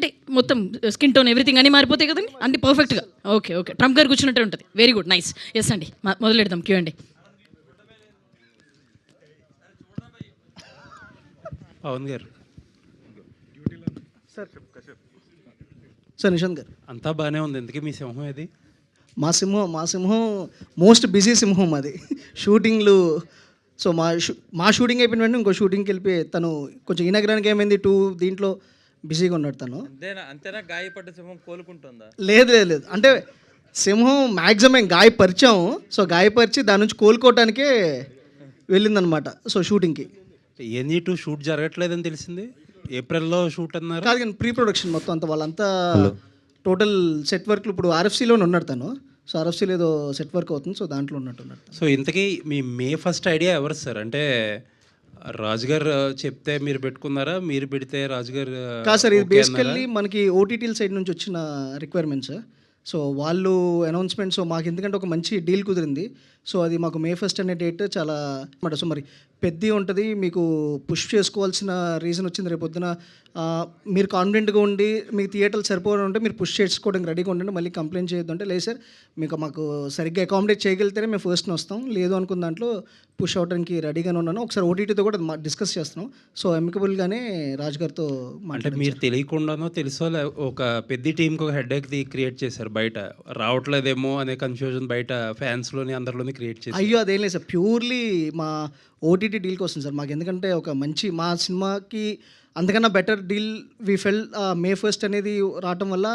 అంటే మొత్తం skin tone everything అన్నీ మారిపోతాయి కదండి, అన్ని పర్ఫెక్ట్గా. ఓకే ఓకే, ట్రంప్ గారు కూర్చున్నట్టే ఉంటుంది. Very good, nice. ఎస్ అండి, మొదలెడదాం క్యూ అండి. పవన్ గారు. సార్ నిశాంత్ గారు, అంతా బాగానే ఉంది, ఎందుకే మీ సింహం ఏది? మా సింహం మోస్ట్ బిజీ సింహం అది. షూటింగ్లు. సో మా షూటింగ్ అయిపోయిన వెంటనే ఇంకో షూటింగ్కి వెళ్ళిపోయి తను కొంచెం ఈ నగరానికి ఏమైంది దీంట్లో బిజీగా ఉన్నాడు తను. అంతేనా? గాయపడ్డ సింహం కోలుకుంటుందా? లేదు, అంటే సింహం మ్యాక్సిమం గాయపరిచాము. సో గాయపరిచి దాని నుంచి కోలుకోవటానికే వెళ్ళిందనమాట. సో షూటింగ్కి ఎనీ టూ షూట్ జరగట్లేదని తెలిసింది. ఏప్రిల్లో షూట్ అన్నారు. కాదు కానీ ప్రీ ప్రొడక్షన్ మొత్తం అంతా వాళ్ళంతా టోటల్ సెట్ వర్క్లు ఇప్పుడు ఆర్ఎఫ్సీలోనే ఉన్నాడు తను. సో ఆర్ఎఫ్సీలో ఏదో సెట్ వర్క్ అవుతుంది, సో దాంట్లో ఉన్నట్టున్నాడు. సో ఇంతకీ మీ మే ఫస్ట్ ఐడియా ఎవరు సార్? అంటే రాజుగారు చెప్తే మీరు పెట్టుకున్నారా, మీరు పెడితే రాజుగారు? కాదు సార్, ఇది బేసికల్లీ మనకి ఓటీటీల సైడ్ నుంచి వచ్చిన రిక్వైర్మెంట్స్. సో వాళ్ళు అనౌన్స్మెంట్. సో మాకు ఎందుకంటే ఒక మంచి డీల్ కుదిరింది. సో అది మాకు మే 1 అనే డేట్ చాలా మాట. సో మరి పెద్ద ఉంటుంది, మీకు పుష్ చేసుకోవాల్సిన రీజన్ వచ్చింది. రేపు పొద్దున మీరు కాన్ఫిడెంట్గా ఉండి మీకు థియేటర్లు సరిపోవడం ఉంటే మీరు పుష్ చేసుకోవడానికి రెడీగా ఉండండి, మళ్ళీ కంప్లైంట్ చేయొద్దు అంటే, లేదు సార్ మాకు సరిగ్గా అకామిడేట్ చేయగలిగితేనే మేము ఫస్ట్ని వస్తాం, లేదు అనుకున్న దాంట్లో పుష్ అవడానికి రెడీగానే ఉన్నాను. ఒకసారి ఓటీటీతో కూడా డిస్కస్ చేస్తున్నాం. సో అమికబుల్గానే రాజు గారితో అంటే మీరు తెలియకుండానో తెలుసో ఒక పెద్ద టీంకి ఒక హెడ్ ఏక్ క్రియేట్ చేశారు, బయట రావట్లేదేమో అనే కన్ఫ్యూజన్ బయట ఫ్యాన్స్లోని అందరిలోని క్రియేట్ చేశారు. అయ్యో అదేం లేదు సార్, ప్యూర్లీ మా ఓటీటీ డీల్ కోసం సార్. మాకు ఎందుకంటే ఒక మంచి మా సినిమాకి అంతకన్నా బెటర్ డీల్ వి ఫెల్ మే 1 అనేది రావటం వల్ల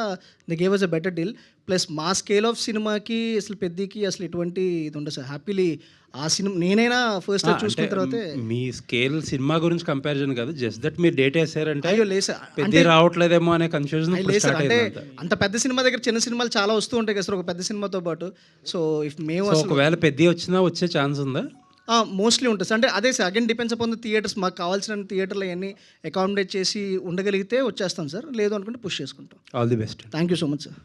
they gave us a better deal. Plus మా స్కేల్ ఆఫ్ సినిమాకి అసలు పెద్దకి అసలు ఎటువంటి ఇది ఉండదు సార్. హ్యాపీలీ ఆ సినిమా నేనైనా ఫస్ట్ చూసుకున్న తర్వాత మీ స్కేల్ సినిమా గురించి కంపారిజన్ కాదు, జస్ట్ దట్ మీరు డేట్ వేసారంటే అయ్యో లేదు సార్, పెద్ద రావట్లేదేమో అనే కన్ఫ్యూజన్. అంటే అంత పెద్ద సినిమా దగ్గర చిన్న సినిమాలు చాలా వస్తూ ఉంటాయి కదా సార్, ఒక పెద్ద సినిమాతో పాటు. సో ఇఫ్ మేము ఒకవేళ పెద్ద వచ్చినా వచ్చే ఛాన్స్ ఉందా? మోస్ట్లీ ఉంటుంది సార్. అంటే అదే sir, again depends upon the theatres. మాకు కావాల్సిన థియేటర్లు అవన్నీ అకామిడేట్ చేసి ఉండగలిగితే వచ్చేస్తాం సార్, లేదు అనుకుంటే పుష్ చేసుకుంటాం. All the best. Thank you so much sir.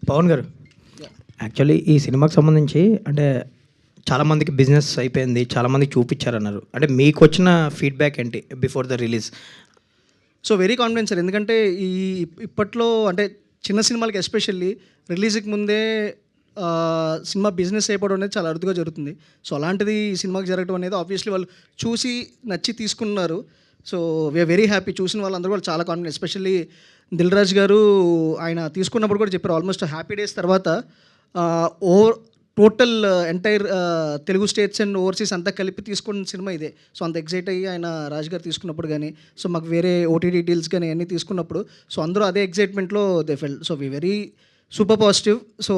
Pavan గారు, యాక్చువల్లీ ఈ సినిమాకి సంబంధించి అంటే చాలామందికి బిజినెస్ అయిపోయింది, చాలామందికి చూపించారన్నారు. అంటే మీకు వచ్చిన ఫీడ్బ్యాక్ ఏంటి before the release? So very confidence sir, ఎందుకంటే ఇప్పట్లో అంటే చిన్న సినిమాలకి ఎస్పెషల్లీ రిలీజ్కి ముందే సినిమా బిజినెస్ అయిపోవడం అనేది చాలా అరుదుగా జరుగుతుంది. సో అలాంటిది ఈ సినిమాకి జరగడం అనేది ఆబ్వియస్లీ వాళ్ళు చూసి నచ్చి తీసుకున్నారు. So we are very happy. చూసిన వాళ్ళందరూ కూడా చాలా కాన్ఫిడెంట్. ఎస్పెషల్లీ దిల్ రాజు గారు ఆయన తీసుకున్నప్పుడు కూడా చెప్పారు, ఆల్మోస్ట్ హ్యాపీ డేస్ తర్వాత total entire Telugu states and overseas అంతా కలిపి తీసుకున్న సినిమా ఇదే. సో అంత ఎగ్జైట్ అయ్యి ఆయన రాజు గారు తీసుకున్నప్పుడు కానీ, సో మాకు వేరే ఓటీటీ డీల్స్ కానీ అన్నీ తీసుకున్నప్పుడు సో అందరూ అదే ఎగ్జైట్మెంట్లో they felt. So we very super positive. So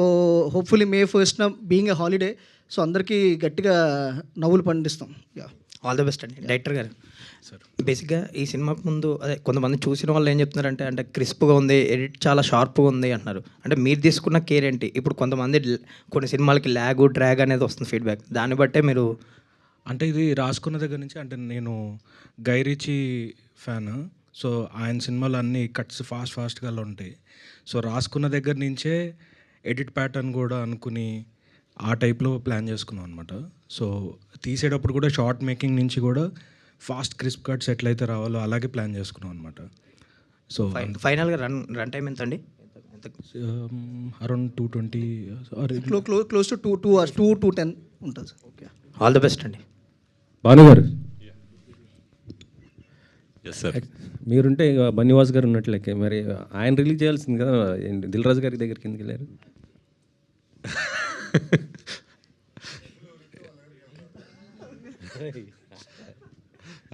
hopefully May 1 being a holiday, so అందరికీ గట్టిగా నవ్వులు పండిస్తాం. ఆల్ ద బెస్ట్ అండి. డైరెక్టర్ గారు, బేసిక్గా ఈ సినిమాకు ముందు అదే కొంతమంది చూసిన వాళ్ళు ఏం చెప్తున్నారంటే అంటే క్రిస్ప్గా ఉంది, ఎడిట్ చాలా షార్ప్గా ఉంది అంటున్నారు. అంటే మీరు తీసుకున్న కేర్ ఏంటి? ఇప్పుడు కొంతమంది కొన్ని సినిమాలకి డ్రాగ్ అనేది వస్తుంది ఫీడ్బ్యాక్, దాన్ని బట్టే మీరు అంటే ఇది రాసుకున్న దగ్గర నుంచి. అంటే నేను గై రిచీ ఫ్యాన్. సో ఆయన సినిమాలు అన్నీ కట్స్ ఫాస్ట్గా ఉంటాయి. సో రాసుకున్న దగ్గర నుంచే ఎడిట్ ప్యాటర్న్ కూడా అనుకుని ఆ టైప్లో ప్లాన్ చేసుకున్నాం అనమాట. సో తీసేటప్పుడు కూడా షార్ట్ మేకింగ్ నుంచి కూడా ఫాస్ట్ క్రిస్ప్ కట్స్ ఎట్లయితే రావాలో అలాగే ప్లాన్ చేసుకున్నాం అనమాట. సో ఫైనల్గా రన్ టైం ఎంత అండి? Around 220 close to 2 hours, 2 to 10 ఉంటుంది sir. Okay, all the best అండి. భానుగారు, మీరుంటే ఇక బన్నీవాస్ గారు ఉన్నట్లయితే మరి ఆయన రిలీజ్ చేయాల్సింది కదా, దిల్ రాజు గారి దగ్గరికి ఎందుకు వెళ్ళారు?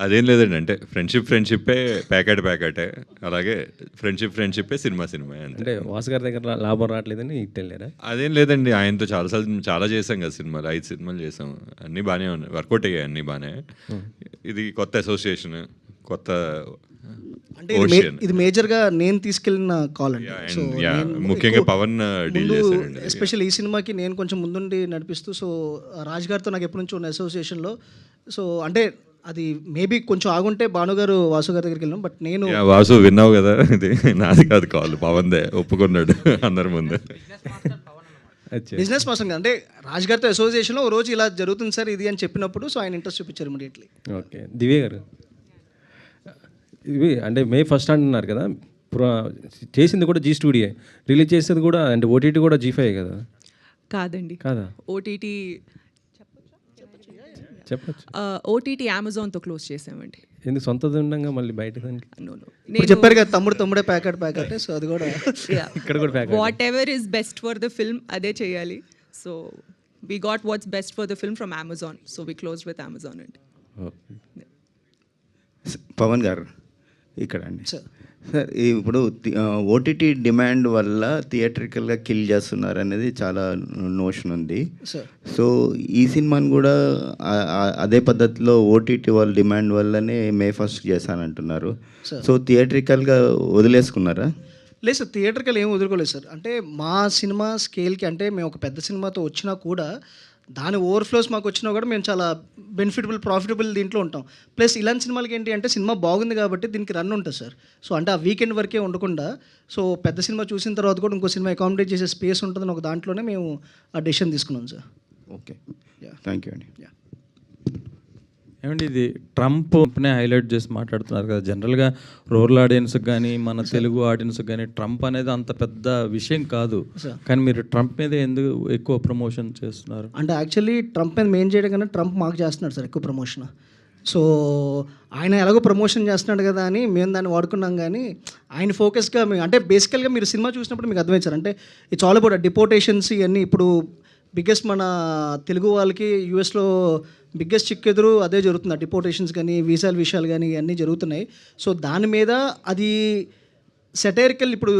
అదేం లేదండి, అంటే ఫ్రెండ్షిప్పే ప్యాకెటే, అలాగే ఫ్రెండ్షిప్పే సినిమా అంటే వాసు గారి దగ్గర లాభం రావట్లేదని ఇటు వెళ్ళారా? అదేం లేదండి, ఆయనతో చాలా చేసాం కదా సినిమాలు, 5 సినిమాలు చేసాం, అన్నీ బాగానే ఉన్నాయి, వర్కౌట్ అయ్యాయి అన్నీ బాగానే. ఇది కొత్త అసోసియేషన్, కొత్త అంటే ఇది మేజర్గా నేను తీసుకెళ్ళిన కాల్ అండి. సో ముఖ్యంగా పవన్ డీల్ చేశారండి. ఎస్పెషల్ ఈ సినిమాకి నేను కొంచెం ముందుండి నడిపిస్తూ, సో రాజ్ గారితో నాకు ఎప్పటి నుంచో ఉన్న అసోసియేషన్లో. సో అంటే అది మేబీ కొంచెం ఆగుంటే భానుగారు వాసు గారి దగ్గరికి వెళ్ళాం. బట్ నేను వాసు విన్నావు కదా, ఇది నాది కాదు కాల్, పవన్దే, ఒప్పుకున్నాడు అందరి ముందు. బిజినెస్ పర్సన్ అంటే రాజ్ గారితో అసోసియేషన్లో ఓ రోజు ఇలా జరుగుతుంది సార్ ఇది అని చెప్పినప్పుడు సో ఆయన ఇంట్రెస్ట్ చూపించారు ఇమీడియట్లీ. ఓకే, దివ్య గారు, ఇవి అంటే మే 1 అంటున్నారు కదా, చేసింది కూడా జీ స్టూడియో, రిలీజ్ చేసేది కూడా అంటే ఓటీటీ కూడా G5 కదా? కాదండి, కాదా? ఓటీటీ చెప్పచ్చు. ఓటీటీ అమెజాన్తో క్లోజ్ చేసామండి. ఎందుకు సొంతది ఉండగా మళ్ళీ బయట దానికి? ఇప్పుడు చెప్పారు కదా తమ్ముడే ప్యాకెట్, సో అది కూడా ఇక్కడ కూడా pack. Whatever is best for the film అదే చేయాలి. So we got what's best for the film from Amazon, so we close with Amazon అండి. పవన్ గారు ఇక్కడ అండి. సార్ సార్ ఇప్పుడు ఓటీటీ డిమాండ్ వల్ల థియేట్రికల్గా కిల్ చేస్తున్నారు అనేది చాలా నోషన్ ఉంది. సార్ సో ఈ సినిమాని కూడా అదే పద్ధతిలో ఓటీటీ వాళ్ళ డిమాండ్ వల్లనే మే 1 చేశానంటున్నారు. సో థియేట్రికల్గా వదిలేసుకున్నారా? లేదు సార్, థియేటర్కి ఏం వదులుకోలేదు సార్. అంటే మా సినిమా స్కేల్కి, అంటే మేము ఒక పెద్ద సినిమాతో వచ్చినా కూడా దాని ఓవర్ఫ్లోస్ మాకు వచ్చినా కూడా మేము చాలా ప్రాఫిటబుల్ దీంట్లో ఉంటాం. ప్లస్ ఇలాంటి సినిమాలకి ఏంటి అంటే సినిమా బాగుంది కాబట్టి దీనికి రన్ ఉంటుంది సార్. సో అంటే ఆ వీకెండ్ వరకే ఉండకుండా, సో పెద్ద సినిమా చూసిన తర్వాత కూడా ఇంకో సినిమా అకామిడేట్ చేసే స్పేస్ ఉంటుందని ఒక దాంట్లోనే మేము ఆ డెసిషన్ తీసుకున్నాం సార్. ఓకే, థ్యాంక్ యూ అండి. ఏమండి, ఇది ట్రంప్నే హైలైట్ చేసి మాట్లాడుతున్నారు కదా. జనరల్గా రూరల్ ఆడియన్స్కి కానీ మన తెలుగు ఆడియన్స్కి కానీ ట్రంప్ అనేది అంత పెద్ద విషయం కాదు, కానీ మీరు ట్రంప్ మీద ఎందుకు ఎక్కువ ప్రమోషన్ చేస్తున్నారు? అంటే యాక్చువల్లీ ట్రంప్ మీద మెయిన్ చేయడం కన్నా ట్రంప్ మాకు చేస్తున్నాడు సార్ ఎక్కువ ప్రమోషన్. సో ఆయన ఎలాగో ప్రమోషన్ చేస్తున్నాడు కదా అని మేము దాన్ని వాడుకున్నాం. కానీ ఆయన ఫోకస్గా మేము, అంటే బేసికల్గా మీరు సినిమా చూసినప్పుడు మీకు అర్థమవుతారు, అంటే ఇట్స్ ఆల్ అబౌట్ డిపోటేషన్స్ ఇవన్నీ. ఇప్పుడు బిగ్గెస్ట్ మన తెలుగు వాళ్ళకి యూఎస్లో బిగ్గెస్ట్ చిక్కెదురు అదే జరుగుతుంది, డిపోటేషన్స్ కానీ విషయాలు కానీ ఇవన్నీ జరుగుతున్నాయి. సో దాని మీద అది సెటైరికల్, ఇప్పుడు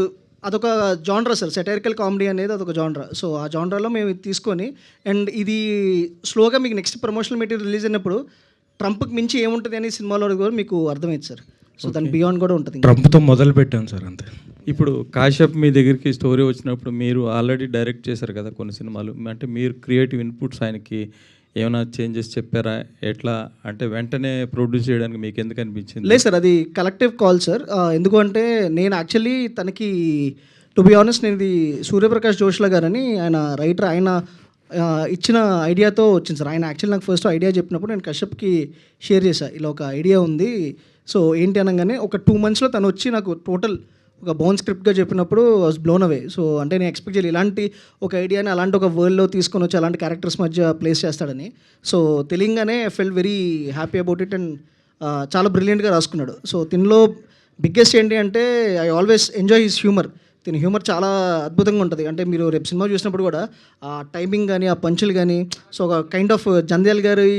అదొక జాన్రా సార్, సెటైరికల్ కామెడీ అనేది అదొక జాన్రా. సో ఆ జాన్రాలో మేము ఇది తీసుకొని, అండ్ ఇది స్లోగా మీకు నెక్స్ట్ ప్రమోషనల్ మెటీరియల్ రిలీజ్ అయినప్పుడు ట్రంప్కి మించి ఏముంటుంది అని సినిమాలో కూడా మీకు అర్థమైంది సార్. సో దాని బియాండ్ కూడా ఉంటుంది. ట్రంప్తో మొదలు పెట్టాను సార్ అంతే. ఇప్పుడు కాశ్యప్ మీ దగ్గరికి స్టోరీ వచ్చినప్పుడు మీరు ఆల్రెడీ డైరెక్ట్ చేశారు కదా కొన్ని సినిమాలు, అంటే మీరు క్రియేటివ్ ఇన్పుట్స్ ఆయనకి ఏమైనా చేంజెస్ చెప్పారా? ఎట్లా అంటే వెంటనే ప్రొడ్యూస్ చేయడానికి మీకు ఎందుకు అనిపించింది? లేదు సార్, అది కలెక్టివ్ కాల్ సార్. ఎందుకంటే నేను యాక్చువల్లీ తనకి టు బి ఆనెస్ట్, నేను ఇది సూర్యప్రకాష్ జోష్లా గారని ఆయన రైటర్, ఆయన ఇచ్చిన ఐడియాతో వచ్చింది సార్. ఆయన యాక్చువల్లీ నాకు ఫస్ట్ ఐడియా చెప్పినప్పుడు నేను కశ్యప్కి షేర్ చేశాను, ఇలా ఒక ఐడియా ఉంది, సో ఏంటి అనగానే ఒక 2 monthsలో తను వచ్చి నాకు టోటల్ ఒక బౌన్ స్క్రిప్ట్గా చెప్పినప్పుడు వాజ్ బ్లోన్ అవే. సో అంటే నేను ఎక్స్పెక్ట్ చేయాలి ఇలాంటి ఒక ఐడియాని అలాంటి ఒక వరల్డ్లో తీసుకొని వచ్చి అలాంటి క్యారెక్టర్స్ మధ్య ప్లేస్ చేస్తాడని. సో తెలియంగానే I felt very happy about it. And చాలా బ్రిలియంట్గా రాసుకున్నాడు. సో దీనిలో బిగ్గెస్ట్ ఏంటి అంటే I always enjoy his humour. దీని హ్యూమర్ చాలా అద్భుతంగా ఉంటుంది. అంటే మీరు రేపు సినిమా చూసినప్పుడు కూడా ఆ టైమింగ్ కానీ ఆ పంచులు కానీ, సో ఒక కైండ్ ఆఫ్ జంధ్యాల గారి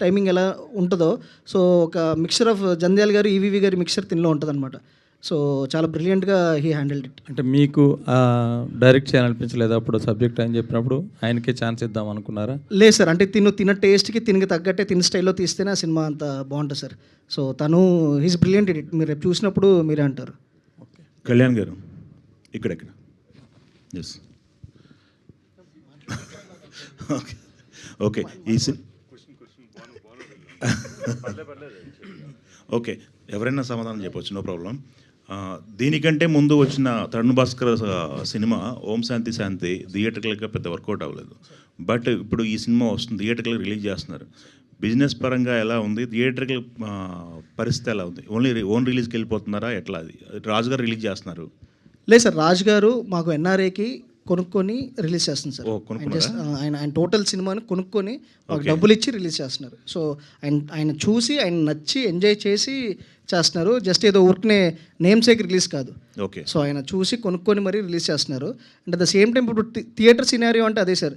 టైమింగ్ ఎలా ఉంటుందో, సో ఒక మిక్చర్ ఆఫ్ జంధ్యాల గారు ఈవీవి గారి మిక్చర్ దీనిలో ఉంటుంది అనమాట. సో చాలా బ్రిలియంట్గా హీ హ్యాండిల్డ్ ఇట్. అంటే మీకు డైరెక్ట్ చేయాలనిపించలేదు అప్పుడు సబ్జెక్ట్ అని చెప్పినప్పుడు ఆయనకే ఛాన్స్ ఇద్దాం అనుకున్నారా? లేదు సార్, అంటే తిన టేస్ట్కి తినకి తగ్గట్టే తిన స్టైల్లో తీస్తేనే ఆ సినిమా అంత బాగుంటుంది సార్. సో తను హీస్ బ్రిలియంట్ ఇట్. మీరు రేపు చూసినప్పుడు మీరే అంటారు. కళ్యాణ్ గారు ఇక్కడ ఎస్ ఓకే ఓకే ఎవరైనా సమాధానం చెప్పవచ్చు, నో ప్రాబ్లం. దీనికంటే ముందు వచ్చిన తరుణ్ భాస్కర్ సినిమా ఓం శాంతి శాంతి థియేటర్కల్గా పెద్ద వర్కౌట్ అవ్వలేదు. బట్ ఇప్పుడు ఈ సినిమా వస్తుంది, థియేటర్కల్ రిలీజ్ చేస్తున్నారు. బిజినెస్ పరంగా ఎలా ఉంది? థియేటర్కల్ పరిస్థితి ఎలా ఉంది? ఓన్ రిలీజ్కి వెళ్ళిపోతున్నారా ఎట్లా? అది రాజు గారు రిలీజ్ చేస్తున్నారు. లేదు సార్, రాజు గారు మాకు ఎన్ఆర్ఏకి కొనుక్కొని రిలీజ్ చేస్తుంది సార్. ఆయన టోటల్ సినిమాని కొనుక్కొని మాకు డబ్బులు ఇచ్చి రిలీజ్ చేస్తున్నారు. సో ఆయన చూసి ఆయన నచ్చి ఎంజాయ్ చేసి చేస్తున్నారు. జస్ట్ ఏదో ఊరికనే నేమ్ సేక్ రిలీజ్ కాదు. ఓకే. సో ఆయన చూసి కొనుక్కొని మరీ రిలీజ్ చేస్తున్నారు. And at the same time ఇప్పుడు థియేటర్ సినారియో అంటే అదే సార్,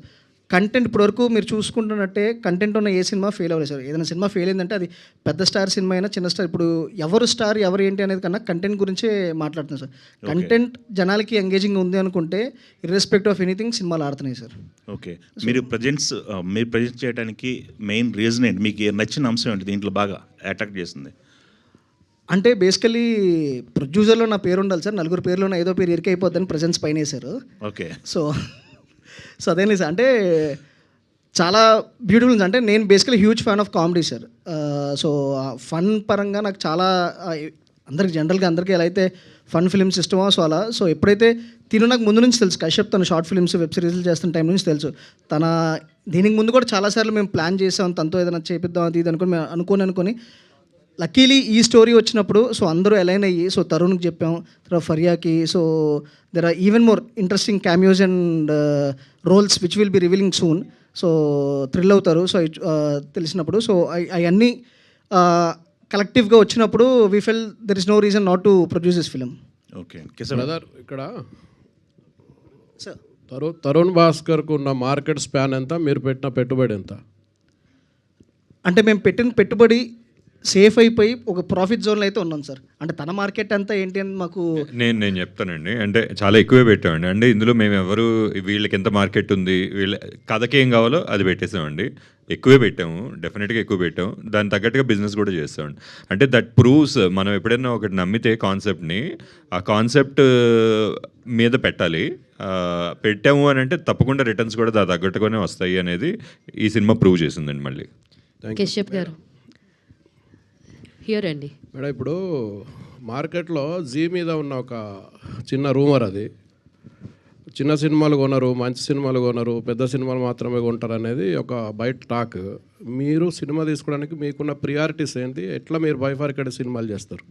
కంటెంట్ ఇప్పటివరకు మీరు చూసుకుంటున్నట్టే కంటెంట్ ఉన్న ఏ సినిమా ఫెయిల్ అవ్వలేదు సార్. ఏదైనా సినిమా ఫెయిల్ అయిందంటే అది పెద్ద స్టార్ సినిమా అయినా చిన్న స్టార్, ఇప్పుడు ఎవరు స్టార్ ఎవరు ఏంటి అనేది కన్నా కంటెంట్ గురించే మాట్లాడుతున్నాం సార్. కంటెంట్ జనాలకి ఎంగేజింగ్ ఉంది అనుకుంటే ఇర్రెస్పెక్ట్ ఆఫ్ ఎనీథింగ్ సినిమాలు ఆడుతున్నాయి సార్. ఓకే. మీరు ప్రజెంట్ చేయడానికి మెయిన్ రీజన్ ఏంటి? మీకు నచ్చిన అంశం ఏంటి దీంట్లో బాగా అట్రాక్ట్ చేస్తుంది? అంటే బేసికలీ ప్రొడ్యూసర్లో నా పేరు ఉండాలి సార్, 4 పేర్లో ఏదో పేరు ఇరికైపోద్దని ప్రజెన్స్ పైన వేశారు. ఓకే. సో అదేం లేదు సార్, అంటే చాలా బ్యూటిఫుల్ ఉంది. అంటే నేను basically huge fan of comedy sir. So fun పరంగా నాకు చాలా, అందరికి జనరల్గా అందరికీ ఎలా అయితే ఫన్ ఫిల్మ్స్ ఇష్టమో సో అలా. సో ఎప్పుడైతే నాకు ముందు నుంచి తెలుసు, కశ్యప్ తను షార్ట్ ఫిల్మ్స్ వెబ్ సిరీస్లు చేస్తున్న టైం నుంచి తెలుసు. దీనికి ముందు కూడా చాలాసార్లు మేము ప్లాన్ చేసాం తనతో ఏదైనా చేపిద్దాం అది ఇది అనుకుని మేము అనుకొని లక్కీలీ ఈ స్టోరీ వచ్చినప్పుడు సో అందరూ అలైన్ అయ్యి, సో తరుణ్కి చెప్పాం, తర్వాత ఫరియాకి, so there are even more interesting cameos and roles which will be revealing soon. So thrill అవుతారు. సో తెలిసినప్పుడు సో అవన్నీ కలెక్టివ్గా వచ్చినప్పుడు we felt there is no reason not to produce this film. Okay brother, ఇక్కడ sir Tarun భాస్కర్కు ఉన్న market span ఎంత, మీరు పెట్టిన పెట్టుబడి ఎంత? అంటే మేము పెట్టిన పెట్టుబడి సేఫ్ అయిపోయి ఒక ప్రాఫిట్ జోన్లో అయితే ఉన్నాం సార్. అంటే తన మార్కెట్ అంతా ఏంటి అని మాకు నేను చెప్తానండి. అంటే చాలా ఎక్కువే పెట్టామండి. అంటే ఇందులో మేము ఎవరు వీళ్ళకి ఎంత మార్కెట్ ఉంది, వీళ్ళ కథకి ఏం కావాలో అది పెట్టేసామండి. ఎక్కువే పెట్టాము, డెఫినెట్గా ఎక్కువ పెట్టాము. దాని తగ్గట్టుగా బిజినెస్ కూడా చేస్తామండి. అంటే దట్ ప్రూవ్స్ మనం ఎప్పుడైనా ఒకటి నమ్మితే కాన్సెప్ట్ని, ఆ కాన్సెప్ట్ మీద పెట్టాలి. పెట్టాము అని అంటే తప్పకుండా రిటర్న్స్ కూడా దాని తగ్గట్టుగానే వస్తాయి అనేది ఈ సినిమా ప్రూవ్ చేసిందండి. మళ్ళీ కశ్యప్ గారు హియర్ అండి. మేడం, ఇప్పుడు మార్కెట్లో జీ మీద ఉన్న ఒక చిన్న రూమర్, అది చిన్న సినిమాలు కొనరు, మంచి సినిమాలు కొనరు, పెద్ద సినిమాలు మాత్రమే కొంటారు అనేది ఒక బయట టాక్. మీరు సినిమా తీసుకోవడానికి మీకున్న ప్రియారిటీస్ ఏంటి? ఎట్లా మీరు బైఫార్కేటెడ్ సినిమాలు చేస్తారు?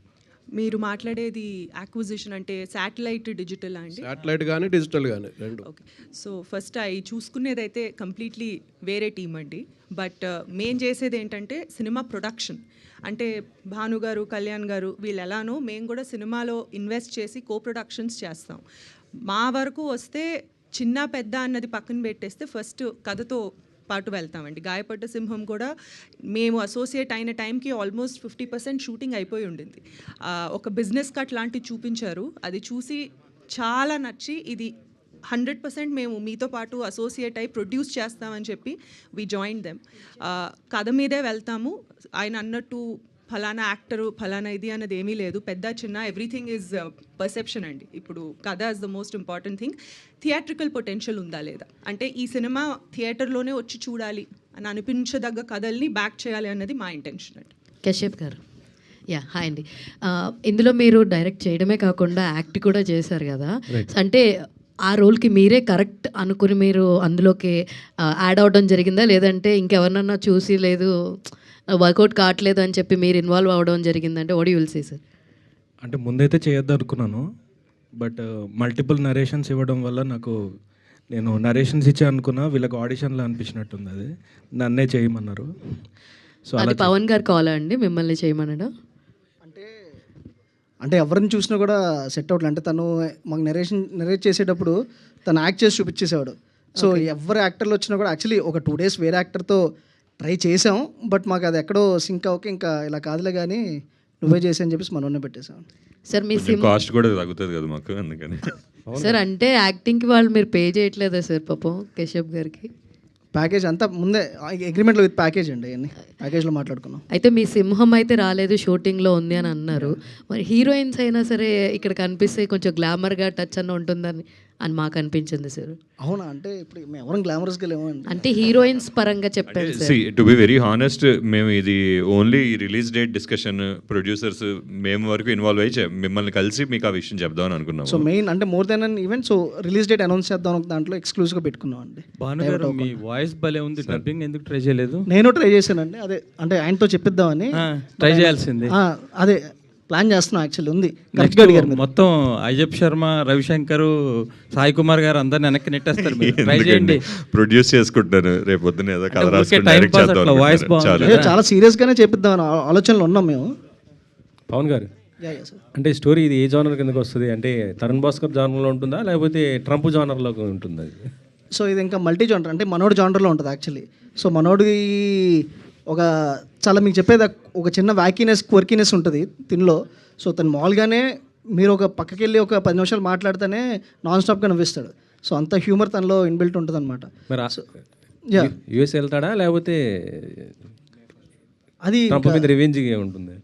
మీరు మాట్లాడేది యాక్విజిషన్ అంటే శాటిలైట్ డిజిటల్ అండి? శాటిలైట్ కానీ డిజిటల్ కానీ రెండు. ఓకే, సో ఫస్ట్ అవి చూసుకునేదైతే కంప్లీట్లీ వేరే టీం అండి. బట్ మేము చేసేది ఏంటంటే సినిమా ప్రొడక్షన్. అంటే భాను గారు, కళ్యాణ్ గారు వీళ్ళు ఎలానో మేము కూడా సినిమాలో ఇన్వెస్ట్ చేసి కో ప్రొడక్షన్స్ చేస్తాం. మా వరకు వస్తే చిన్న పెద్ద అన్నది పక్కన పెట్టేస్తే ఫస్ట్ కథతో పాటు వెళ్తామండి. గాయపడ్డ సింహం కూడా మేము అసోసియేట్ అయిన టైంకి ఆల్మోస్ట్ 50% షూటింగ్ అయిపోయి ఉండింది. ఒక బిజినెస్ కట్ లాంటివి చూపించారు. అది చూసి చాలా నచ్చి ఇది 100% మేము మీతో పాటు అసోసియేట్ అయి ప్రొడ్యూస్ చేస్తామని చెప్పి వి జాయిన్ దెమ్. కథ మీదే వెళ్తాము. ఆయన అన్నట్టు ఫలానా యాక్టరు ఫలానా ఇది అన్నది ఏమీ లేదు. పెద్ద చిన్న ఎవ్రీథింగ్ ఈజ్ పర్సెప్షన్ అండి. ఇప్పుడు కథ is the most important thing. Theatrical potential ఉందా లేదా, అంటే ఈ సినిమా థియేటర్లోనే వచ్చి చూడాలి అని అనిపించదగ్గ కథల్ని బ్యాక్ చేయాలి అన్నది మా ఇంటెన్షన్ అండి. కశ్యప్ గారు హాయ్ అండి. ఇందులో మీరు డైరెక్ట్ చేయడమే కాకుండా యాక్ట్ కూడా చేశారు కదా, అంటే ఆ రోల్కి మీరే కరెక్ట్ అనుకుని మీరు అందులోకి యాడ్ అవడం జరిగిందా, లేదంటే ఇంకెవరినన్నా చూసి లేదు వర్కౌట్ కావట్లేదు అని చెప్పి మీరు ఇన్వాల్వ్ అవ్వడం జరిగిందంటే what you will say sir? అంటే ముందైతే చేయొద్దు అనుకున్నాను, బట్ మల్టిపుల్ నరేషన్స్ ఇవ్వడం వల్ల నాకు, నేను నరేషన్స్ ఇచ్చే అనుకున్నా, వీళ్ళకి ఆడిషన్లో అనిపించినట్టుంది. అది నన్నే చేయమన్నారు. సో అది పవన్ గారు కాల్ అండి మిమ్మల్ని చేయమన్నాడు? అంటే ఎవరిని చూసినా కూడా సెట్ అవ్వట్లేదు. అంటే తను మాకు నరేట్ చేసేటప్పుడు తను యాక్ట్ చేసి చూపించేసేవాడు. సో ఎవరు యాక్టర్లు వచ్చినా కూడా యాక్చువల్లీ ఒక 2 days వేరే యాక్టర్తో ట్రై చేసాం, బట్ మాకు అది ఎక్కడో సింక్ అవ్వక ఇంకా ఇలా కాదులే కానీ నువ్వే చేసి అని చెప్పేసి మనోనే పెట్టేసాం. సార్ మీ కాస్ట్ కూడా తగ్గుతుంది కదా మాకు, అందుకని. సార్ అంటే యాక్టింగ్కి వాళ్ళు మీరు పే చేయట్లేదా సార్ పాపం కశ్యప్ గారికి? ప్యాకేజ్ అంతా ముందే అగ్రిమెంట్లో విత్ ప్యాకేజ్ అండి, అన్ని ప్యాకేజ్లో మాట్లాడుకున్నాం. అయితే మీ సింహం అయితే రాలేదు, షూటింగ్లో ఉంది అని అన్నారు. మరి హీరోయిన్స్ అయినా సరే ఇక్కడ కనిపిస్తే కొంచెం గ్లామర్గా టచ్ అన్న ఉంటుందని అని మాకు అనిపించింది సార్. అవునా? అంటే ఇప్పుడు మేము ఎవరం గ్లామరస్గా లేము అండి. అంటే హీరోయిన్స్ పరంగా చెప్పాను sir. To be very honest, మేము ఇది only release date discussion, producers మేము వరకు ఇన్వాల్వ్ అయ్యి మిమ్మల్ని కలిసి మీకు ఆ విషయం చెప్దామని అనుకున్నాం. సో మెయిన్ అంటే more than an event, so release date announce చేద్దాం దాంట్లో ఎక్స్క్లూజివ్గా పెట్టుకున్నాం అండి. భానుగారు, మీ వాయిస్ భలే ఉంది, డబ్బింగ్ ఎందుకు ట్రై చేయలేదు? నేను ట్రై చేశానండి, అదే అంటే ఆయనతో చెప్పిద్దామని ట్రై చేయాల్సింది. అదే ప్లాన్ చేస్తున్నాం, యాక్చువల్లీ ఉంది. మొత్తం అయ్యప్ శర్మ, రవిశంకర్, సాయి కుమార్ గారు అందరిని వెనక్కి నెట్టేస్తారు. ట్రై చేయండి, ప్రొడ్యూస్ చేసుకుంటాను రేపు పొద్దున ఏదో కథ వాయిస్ చాలా సీరియస్గానే చెప్పిద్దామని ఆలోచనలో ఉన్నాం మేము. పవన్ గారు, అంటే స్టోరీ ఇది ఏ జానర్ కిందకి వస్తుంది? అంటే తరుణ్ భాస్కర్ జానర్లో ఉంటుందా, లేకపోతే ట్రంప్ జానర్లో ఉంటుందా? సో ఇది ఇంకా మల్టీ జానర్, అంటే మనోడు జానర్లో ఉంటుంది యాక్చువల్లీ. సో మనోడి ఒక చాలా మీకు చెప్పేది ఒక చిన్న వ్యాకీనెస్, క్వర్కీనెస్ ఉంటుంది తినలో. సో తను మామూలుగానే మీరు ఒక పక్కకి వెళ్ళి ఒక 10 నిమిషాలు మాట్లాడితేనే నాన్ స్టాప్గా నవ్విస్తాడు. సో అంత హ్యూమర్ తనలో ఇన్బిల్ట్ ఉంటుంది అనమాట. యూఎస్ వెళ్తాడా, లేకపోతే అది ట్రంప్ మీద రివెంజ్ ఉంటుంది?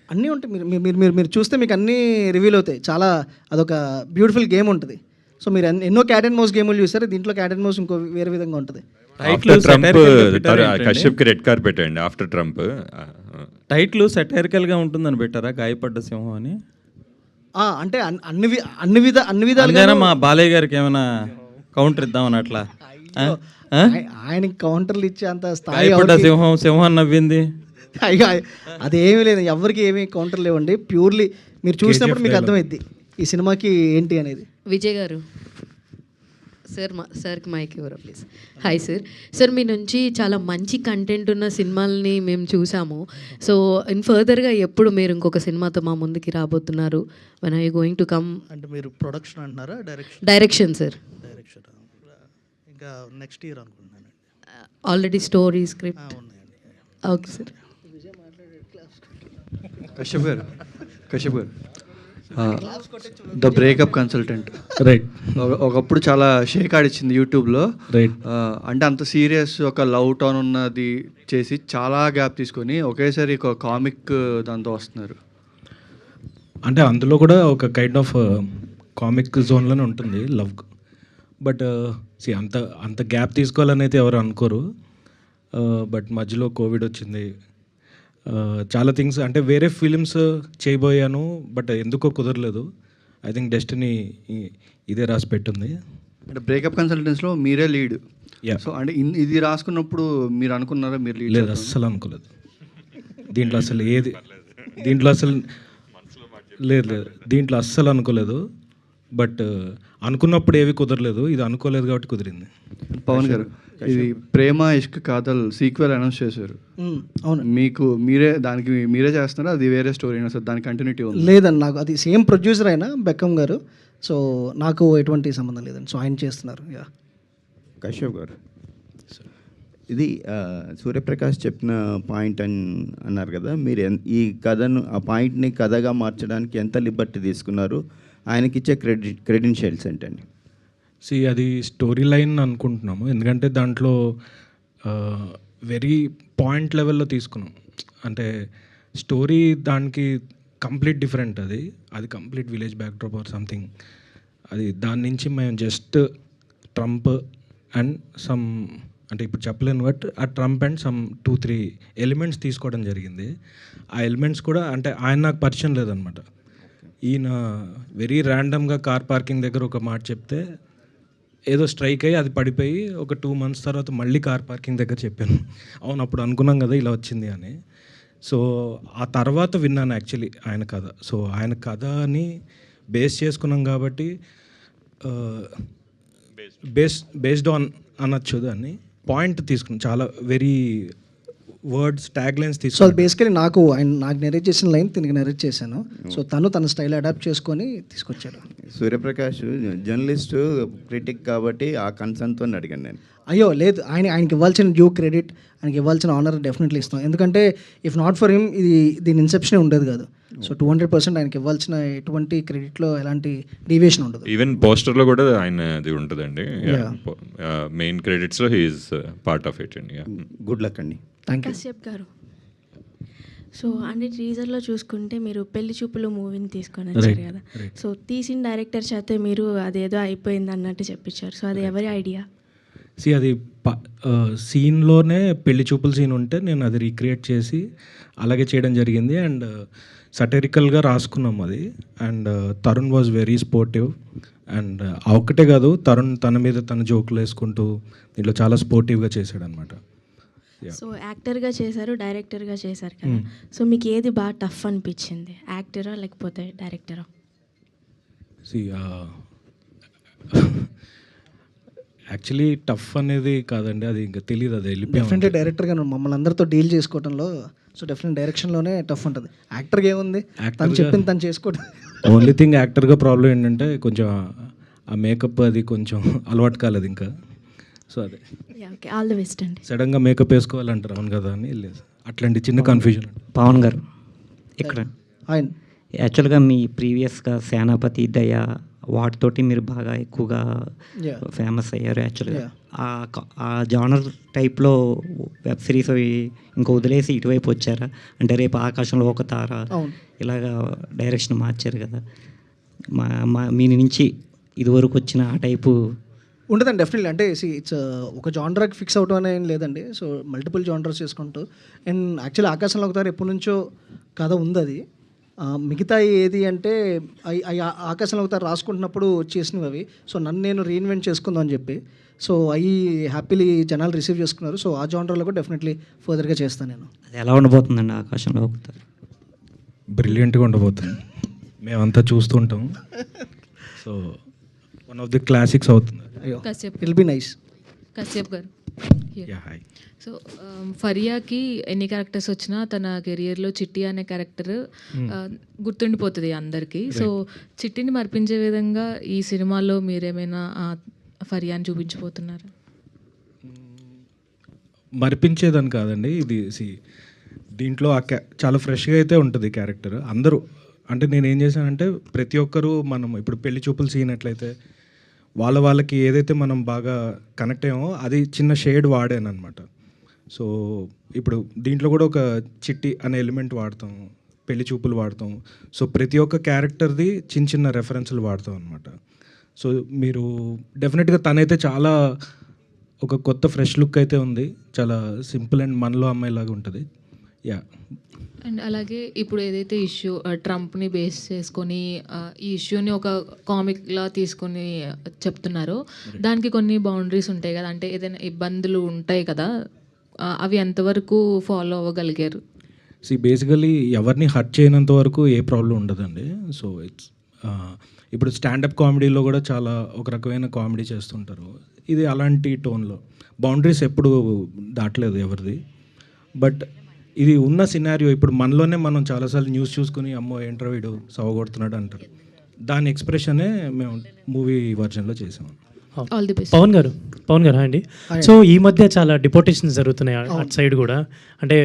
అన్నీ ఉంటాయి. మీరు మీరు మీరు చూస్తే మీకు అన్నీ రివీల్ అవుతాయి. చాలా అదొక బ్యూటిఫుల్ గేమ్ ఉంటుంది. సో మీరు ఎన్నో క్యాట్ అండ్ మౌస్ గేములు చూసారు, దీంట్లో క్యాట్ అండ్ మౌస్ ఇంకో వేరే విధంగా ఉంటుంది. కశ్యప్కి రెడ్ కార్పెట్ అండి ఆఫ్టర్ ట్రంప్. టైటిల్ సెటైరికల్గా ఉంటుందని పెట్టారా గాయపడ్డ సింహం అని? అంటే అన్ని విధాలుగా మా బాలయ్య గారికి ఏమైనా కౌంటర్ ఇద్దామని అట్లా ఆయనకి కౌంటర్లు ఇచ్చే అంత స్థాయి. గాయపడ్డ సింహం, సింహం నవ్వింది, అయ్యో అదేమీ లేదు, ఎవరికి ఏమీ కౌంటర్ లేవండి. ప్యూర్లీ మీరు చూసినప్పుడు మీకు అర్థమైద్ది ఈ సినిమాకి ఏంటి అనేది. విజయ్ గారు సార్కి మైక్ ఇవ్వరు ప్లీజ్. హాయ్ సార్ మీ నుంచి చాలా మంచి కంటెంట్ ఉన్న సినిమాలని మేము చూసాము. సో ఇన్ ఫర్దర్గా ఎప్పుడు మీరు ఇంకొక సినిమాతో మా ముందుకి రాబోతున్నారు? When are you going to come? అంటే మీరు ప్రొడక్షన్ అంటున్నారా డైరెక్షన్ సార్? డైరెక్షన్ ఇంకా నెక్స్ట్ ఇయర్ అనుకుంటున్నాను. Already story script okay sir. Kashyap గారు ద బ్రేకప్ కన్సల్టెంట్ రైట్. ఒకప్పుడు చాలా షేక్ ఆడిచ్చింది యూట్యూబ్లో. రైట్. అంటే అంత సీరియస్ ఒక లవ్ టోన్ ఉన్నది చేసి చాలా గ్యాప్ తీసుకొని ఒకేసారి ఒక కామిక్ దాంతో వస్తున్నారు. అంటే అందులో కూడా ఒక కైండ్ ఆఫ్ కామిక్ జోన్లోనే ఉంటుంది లవ్. బట్ అంత గ్యాప్ తీసుకోవాలని అయితే ఎవరు అనుకోరు. బట్ మధ్యలో కోవిడ్ వచ్చింది, చాలా థింగ్స్ అంటే వేరే ఫిలిమ్స్ చేయబోయాను బట్ ఎందుకో కుదరలేదు. ఐ థింక్ డెస్టినీ ఇదే రాసి పెట్టింది. అంటే బ్రేకప్ కన్సల్టెన్స్లో మీరే లీడ్. సో అంటే ఇది రాసుకున్నప్పుడు మీరు అనుకున్నారా మీరు లీడ్? లేదు, అస్సలు అనుకోలేదు. దీంట్లో అసలు దీంట్లో అస్సలు అనుకోలేదు. బట్ అనుకున్నప్పుడు ఏవి కుదరలేదు, ఇది అనుకోలేదు కాబట్టి కుదిరింది. పవన్ గారు, ఇది ప్రేమ ఇష్క్ కాదల్ సీక్వెల్ అనౌన్స్ చేశారు. అవును, మీరే చేస్తున్నారా? అది వేరే స్టోరీ సార్, దాని కంటిన్యూటీ ఉంది? లేదండి, నాకు అది సేమ్ ప్రొడ్యూసర్ అయినా బెక్కం గారు. సో నాకు ఎటువంటి సంబంధం లేదండి. సో ఆయన చేస్తున్నారు. కశ్యప్ గారు, ఇది సూర్యప్రకాష్ చెప్పిన పాయింట్ అన్నారు కదా, మీరు ఈ కథను ఆ పాయింట్ని కథగా మార్చడానికి ఎంత లిబర్టీ తీసుకున్నారు? ఆయనకి ఇచ్చే క్రెడెన్షియల్స్ ఏంటండి? అది స్టోరీ లైన్ అనుకుంటున్నాము, ఎందుకంటే దాంట్లో వెరీ పాయింట్ లెవెల్లో తీసుకున్నాం. అంటే స్టోరీ దానికి కంప్లీట్ డిఫరెంట్, అది complete village backdrop or something. దాని నుంచి మేము జస్ట్ ట్రంప్ అండ్ సమ్, అంటే ఇప్పుడు చెప్పలేను బట్ ఆ ట్రంప్ అండ్ సమ్ 2-3 ఎలిమెంట్స్ తీసుకోవడం జరిగింది. ఆ ఎలిమెంట్స్ కూడా అంటే ఆయన నాకు పరిచయం లేదనమాట. ఈయన వెరీ ర్యాండమ్గా కార్ పార్కింగ్ దగ్గర ఒక మాట చెప్తే ఏదో స్ట్రైక్ అయ్యి అది పడిపోయి ఒక 2 months తర్వాత మళ్ళీ కార్ పార్కింగ్ దగ్గర చెప్పాను. అవును, అప్పుడు అనుకున్నాం కదా ఇలా వచ్చింది అని. సో ఆ తర్వాత విన్నాను యాక్చువల్లీ ఆయన కథ. సో ఆయన కథని బేస్ చేసుకున్నాం కాబట్టి బేస్డ్ ఆన్ అనొచ్చు దాన్ని. పాయింట్ తీసుకున్నాం, చాలా very words tag lines so తీసుకున్నాం. అది బేసికలీ నాకు నెరేట్ చేసిన లైన్ తిరిగి నెరేట్ చేశాను. సో తన స్టైల్ అడాప్ట్ చేసుకొని తీసుకొచ్చాడు. సూర్యప్రకాష్ జర్నలిస్టు, క్రిటిక్ కాబట్టి ఆ కన్సర్న్తో అడిగాను నేను. అయ్యో లేదు, ఆయనకి ఇవ్వాల్సిన డ్యూ క్రెడిట్, ఆయనకి ఇవ్వాల్సిన ఆనర్ డెఫినెట్లీ ఇస్తాం. ఎందుకంటే ఇఫ్ నాట్ ఫర్ హిమ్ దీని ఇన్సెప్షనే ఉండేది కాదు. సో 200% ఆయనకి ఇవ్వాల్సిన ఎటువంటి క్రెడిట్లో ఎలాంటి డీవియేషన్ ఉండదు. ఈవెన్ పోస్టర్లో కూడా ఆయనది ఉంటుందండి. మెయిన్ క్రెడిట్స్లో హీఈస్ పార్ట్ ఆఫ్ ఇట్ అండి. గుడ్ లక్ అండి. కశ్యప్ గారు, సో అంటే టీజర్లో చూసుకుంటే మీరు పెళ్లి చూపులు మూవీని తీసుకొని వచ్చారు కదా. సో తీసిన డైరెక్టర్ చేత మీరు అదేదో అయిపోయింది అన్నట్టు చెప్పించారు. సో అది ఎవరి ఐడియా? అది సీన్లోనే పెళ్లి చూపుల సీన్ ఉంటే నేను అది రీక్రియేట్ చేసి అలాగే చేయడం జరిగింది. అండ్ సటరికల్గా రాసుకున్నాం అది. And Tarun was very sportive. And ఒక్కటే కాదు, తరుణ్ తన మీద తన జోకులు వేసుకుంటూ దీంట్లో చాలా స్పోర్టివ్గా చేశాడు అనమాట. సో యాక్టర్గా చేశారు, డైరెక్టర్గా చేశారు కదా. సో మీకు ఏది బాగా టఫ్ అనిపించింది, యాక్టరా లేకపోతే డైరెక్టరా? యాక్చువల్లీ టఫ్ అనేది కాదండి, అది ఇంకా తెలియదు, అది డెఫినెట్లీ డైరెక్టర్గా మమ్మల్ని అందరితో డీల్ చేసుకోవడంలో సో డెఫినెట్ డైరెక్షన్లోనే టఫ్ ఉంటుంది. యాక్టర్గా ఏముంది, తను చెప్పింది తను చేసుకోవడం. ఓన్లీ థింగ్ యాక్టర్గా ప్రాబ్లం ఏంటంటే కొంచెం ఆ మేకప్ అది కొంచెం అలవాటు కాలేదు ఇంకా. సో అదే ఆల్ ది బెస్ట్ అండి. సడన్గా మేకప్ వేసుకోవాలంటారు, అవును కదా అని లేదు, అట్లాంటి చిన్న కన్ఫ్యూజన్. పవన్ గారు ఇక్కడ ఆయన యాక్చువల్గా మీ ప్రీవియస్గా సేనాపతి, దయ వాటితోటి మీరు బాగా ఎక్కువగా ఫేమస్ అయ్యారు. యాక్చువల్గా ఆ జానర్ టైప్లో వెబ్ సిరీస్ అవి ఇంకా వదిలేసి ఇటువైపు వచ్చారా? అంటే రేపు ఆకాశంలో ఒక తార ఇలాగా డైరెక్షన్ మార్చారు కదా, మీ నుంచి ఇదివరకు వచ్చిన ఆ టైపు ఉంటుందండి. డెఫినెట్లీ అంటే ఇట్స్ ఒక జానర్కి ఫిక్స్ అవటం అనేది ఏం లేదండి. సో మల్టిపుల్ జానర్స్ చేసుకుంటూ, అండ్ యాక్చువల్లీ ఆకాశంలో ఒకసారి ఎప్పటి నుంచో కథ ఉంది. అది మిగతా ఏది అంటే ఆకాశంలో ఒకసారి రాసుకుంటున్నప్పుడు చేసినవి అవి. సో నన్ను నేను రీఇన్వెంట్ చేసుకుందాం అని చెప్పి సో అవి హ్యాపీలీ జనాలు రిసీవ్ చేసుకున్నారు. సో ఆ జానర్లో కూడా డెఫినెట్లీ ఫర్దర్గా చేస్తాను నేను. అది ఎలా ఉండబోతుందండి ఆకాశంలో ఒకసారి? బ్రిలియంట్గా ఉండబోతుంది, మేమంతా చూస్తుంటాం. So one of the classics అవుతుంది. అయ్యో, Kashyap. It will be nice. Kashyap గారు. Yeah, hi. సో ఫరియాకి ఎన్ని క్యారెక్టర్స్ వచ్చినా తన కెరియర్లో చిట్టి అనే క్యారెక్టర్ గుర్తుండిపోతుంది అందరికీ. సో చిట్టిని మర్పించే విధంగా ఈ సినిమాలో మీరేమైనా ఫరియాని చూపించబోతున్నారా? మరిపించేదని కాదండి, ఇది దీంట్లో చాలా ఫ్రెష్గా అయితే ఉంటుంది క్యారెక్టర్. అందరూ అంటే నేను ఏం చేశానంటే ప్రతి ఒక్కరూ మనం ఇప్పుడు పెళ్లి చూపులు సీన్ ఎట్లయితే వాళ్ళకి ఏదైతే మనం బాగా కనెక్ట్ అయ్యామో అది చిన్న షేడ్ వాడాను అనమాట. సో ఇప్పుడు దీంట్లో కూడా ఒక చిట్టి అనే ఎలిమెంట్ వాడతాం, పెళ్లి చూపులు వాడతాం. సో ప్రతి ఒక్క క్యారెక్టర్ది చిన్న చిన్న రెఫరెన్స్లు వాడతాం అనమాట. సో మీరు డెఫినెట్గా తనైతే చాలా ఒక కొత్త ఫ్రెష్ లుక్ అయితే ఉంది, చాలా సింపుల్ అండ్ మనలో అమ్మాయిలాగా ఉంటుంది. యా. అండ్ అలాగే ఇప్పుడు ఏదైతే ఇష్యూ ట్రంప్ని బేస్ చేసుకొని ఈ ఇష్యూని ఒక కామిక్లా తీసుకొని చెప్తున్నారో దానికి కొన్ని బౌండరీస్ ఉంటాయి కదా, అంటే ఏదైనా ఇబ్బందులు ఉంటాయి కదా, అవి ఎంతవరకు ఫాలో అవ్వగలిగారు? బేసికలీ ఎవరిని హర్ట్ చేయనంత వరకు ఏ ప్రాబ్లం ఉండదండి. సో ఇట్స్ ఇప్పుడు స్టాండప్ కామెడీలో కూడా చాలా ఒక రకమైన కామెడీ చేస్తుంటారు, ఇది అలాంటి టోన్లో బౌండరీస్ ఎప్పుడు దాటలేదు ఎవరిది. బట్ ఇది ఉన్న సినారియో ఇప్పుడు మనలోనే మనం చాలాసార్లు న్యూస్ చూసుకుని అమ్మో ఏంట్రా వీడు సవగొడుతున్నాడు అంటారు, దాని ఎక్స్ప్రెషనే మేము మూవీ వర్జన్లో చేసాము. All the best. పవన్ గారు అండి. సో ఈ మధ్య చాలా డిపోటేషన్స్ జరుగుతున్నాయి అటు సైడ్ కూడా, అంటే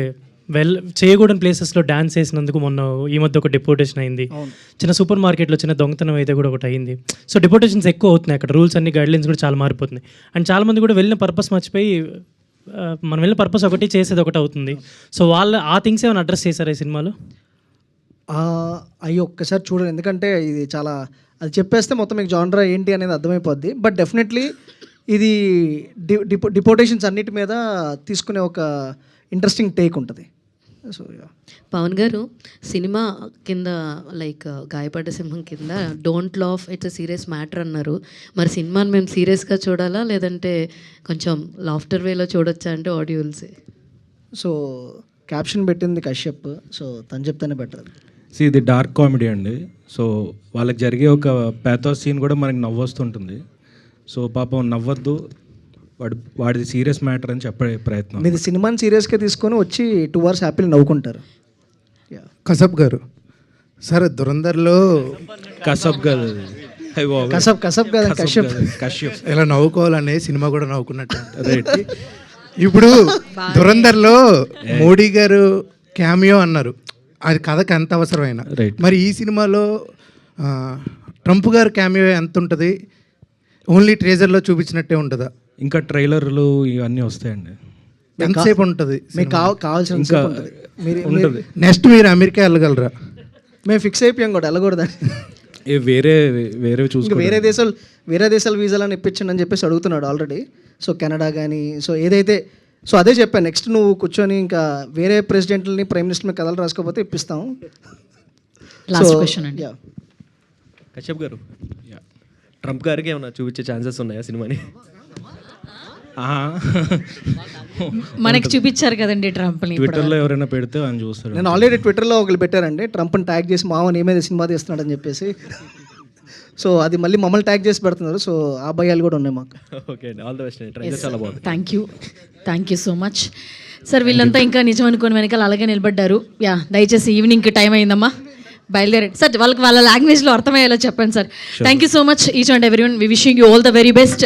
చేయకూడని ప్లేసెస్లో డ్యాన్స్ వేసినందుకు మొన్న ఈ మధ్య ఒక డిపోటేషన్ అయింది. చిన్న సూపర్ మార్కెట్లో చిన్న దొంగతనం అయితే కూడా ఒకటి అయింది. సో డిపోటేషన్స్ ఎక్కువ అవుతున్నాయి అక్కడ, రూల్స్ అన్ని గైడ్లైన్స్ కూడా చాలా మారిపోతున్నాయి. అండ్ చాలామంది కూడా వెళ్ళిన పర్పస్ మర్చిపోయి మనం వెళ్ళిన పర్పస్ ఒకటి చేసేది ఒకటి అవుతుంది. సో ఆ థింగ్స్ ఏమైనా అడ్రస్ చేశారా ఈ సినిమాలో? అవి ఒక్కసారి చూడండి, ఎందుకంటే ఇది చాలా అది చెప్పేస్తే మొత్తం మీకు జానరా ఏంటి అనేది అర్థమైపోద్ది. బట్ డెఫినెట్లీ ఇది డిపోటేషన్స్ అన్నిటి మీద తీసుకునే ఒక ఇంట్రెస్టింగ్ టేక్ ఉంటుంది. సో పవన్ గారు, సినిమా కింద లైక్ గాయపడ్డ సింహం కింద don't laugh it's a serious matter అన్నారు. మరి సినిమాని మేము సీరియస్గా చూడాలా లేదంటే కొంచెం లాఫ్టర్ వేలో చూడొచ్చా అంటే ఆడియోల్సే? సో క్యాప్షన్ పెట్టింది కశ్యప్, సో తను చెప్తేనే బెటర్. ఇది డార్క్ కామెడీ అండి. సో వాళ్ళకి జరిగే ఒక ప్యాథోస్ సీన్ కూడా మనకి నవ్వొస్తుంటుంది. సో పాపం నవ్వద్దు, వాడిది సీరియస్ మ్యాటర్ అని చెప్పే ప్రయత్నం. మీది సినిమాని సీరియస్గా తీసుకొని వచ్చి 2 hours హ్యాపీలు నవ్వుకుంటారు. కసబ్ గారు సార్, దురందర్లో కసబ్ గారు కశ్యప్ ఇలా నవ్వుకోవాలనే సినిమా కూడా నవ్వుకున్నట్టు. ఇప్పుడు దురందర్లో మోడీ గారు క్యామియో అన్నారు, అది కథకు ఎంత అవసరమైన. మరి ఈ సినిమాలో ట్రంప్ గారు క్యామియో ఎంత ఉంటుంది? ఓన్లీ ట్రేజర్లో చూపించినట్టే ఉంటుందా? ఇంకా ట్రైలర్లు ఇవన్నీ వస్తాయండి. ఎంతసేపు ఉంటుంది? మీకు కావాల్సిన ఉంటుంది. నెక్స్ట్ మీరు అమెరికా వెళ్ళగలరా? మేము ఫిక్స్ అయిపోయాం కూడా వెళ్ళకూడదని. వేరే చూసుకో వేరే దేశాల వీసాలను ఇప్పించండి అని చెప్పేసి అడుగుతున్నాడు ఆల్రెడీ. సో కెనడా కానీ సో ఏదైతే, సో అదే చెప్పాను, నెక్స్ట్ నువ్వు కూర్చొని ఇంకా వేరే ప్రెసిడెంట్ని ప్రైమ్ మినిస్టర్ మీద కథలు రాసుకోకపోతే ఇప్పిస్తాం. లాస్ట్ క్వశ్చన్ అండి. కశ్యప్ గారు, ట్రంప్ గారికి ఏమైనా చూపించే ఛాన్సెస్ ఉన్నాయా సినిమాని? మనకి చూపించారు కదండి ట్రంప్ని. ట్విట్టర్లో ఎవరైనా పెడితే ఆయన చూస్తాడు. నేను ఆల్రెడీ ట్విట్టర్లో ఒకరు పెట్టారండి, ట్రంప్ని ట్యాగ్ చేసి మామని ఏమైనా సినిమా తీస్తున్నాడు అని చెప్పేసి. సో అది మళ్ళీ మమ్మల్ని ట్యాగ్ చేసి పెడుతున్నారు. సో ఆ భయాలు కూడా ఉన్నాయి మాకు. ఓకే అండి, ఆల్ ది బెస్ట్. ట్రైలర్ చాలా బాగుంది. Thank you so much sir. వీళ్ళంతా ఇంకా నిజం అనుకోని వెనకాల అలాగే నిలబడ్డారు. దయచేసి ఈవినింగ్కి టైం అయిందమ్మా, బయలుదేరండి సార్. వాళ్ళకి వాళ్ళ లాంగ్వేజ్లో అర్థమయ్యేలా చెప్పండి sir. Thank you so much each and everyone. We wishing you all the very best.